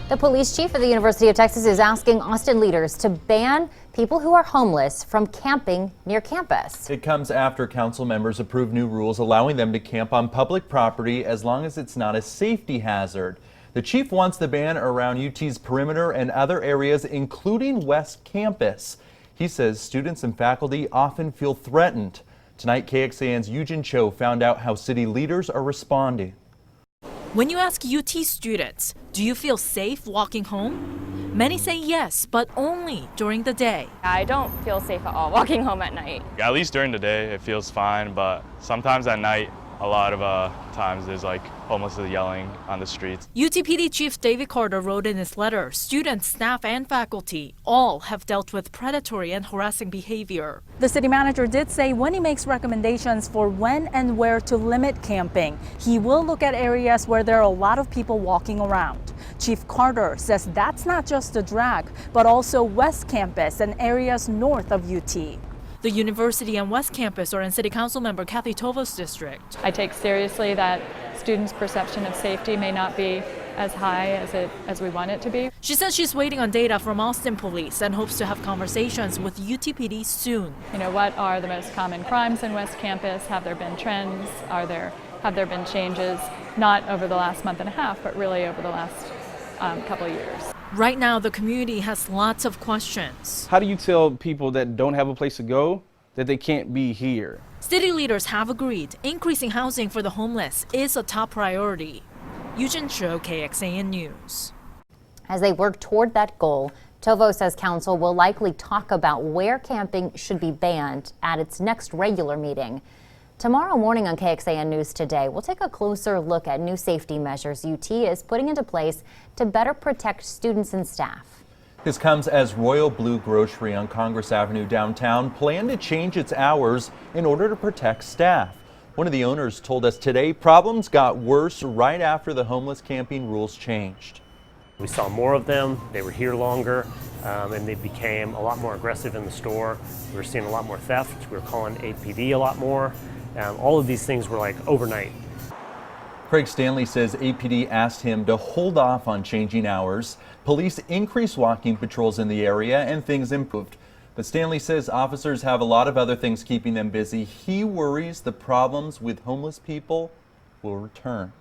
The police chief of the University of Texas is asking Austin leaders to ban people who are homeless from camping near campus. It comes after council members approved new rules allowing them to camp on public property as long as it's not a safety hazard. The chief wants the ban around UT's perimeter and other areas, including West Campus. He says students and faculty often feel threatened. Tonight, KXAN's Yoojin Cho found out how city leaders are responding. When you ask UT students, do you feel safe walking home? Many say yes, but only during the day. I don't feel safe at all walking home at night. At least during the day, it feels fine, but sometimes at night, a lot of times there's like homeless yelling on the streets. UTPD Chief David Carter wrote in his letter, students, staff, and faculty all have dealt with predatory and harassing behavior. The city manager did say when he makes recommendations for when and where to limit camping, he will look at areas where there are a lot of people walking around. Chief Carter says that's not just a drag, but also West Campus and areas north of UT. The university and West Campus are in City Council member Kathy Tovo's district. I take seriously that students' perception of safety may not be as high as we want it to be. She says she's waiting on data from Austin police and hopes to have conversations with UTPD soon. You know, what are the most common crimes in West Campus? Have there been trends? Have there been changes? Not over the last month and a half, but really over the last couple of years. Right now, the community has lots of questions. How do you tell people that don't have a place to go that they can't be here? City leaders have agreed increasing housing for the homeless is a top priority. Yoojin Cho, KXAN News. As they work toward that goal, Tovo says council will likely talk about where camping should be banned at its next regular meeting. Tomorrow morning on KXAN News Today, we'll take a closer look at new safety measures UT is putting into place to better protect students and staff. This comes as Royal Blue Grocery on Congress Avenue downtown planned to change its hours in order to protect staff. One of the owners told us today problems got worse right after the homeless camping rules changed. We saw more of them, they were here longer, and they became a lot more aggressive in the store. We were seeing a lot more theft, we were calling UTPD a lot more. All of these things were like overnight. Craig Stanley says UTPD asked him to hold off on changing hours. Police increased walking patrols in the area and things improved. But Stanley says officers have a lot of other things keeping them busy. He worries the problems with homeless people will return.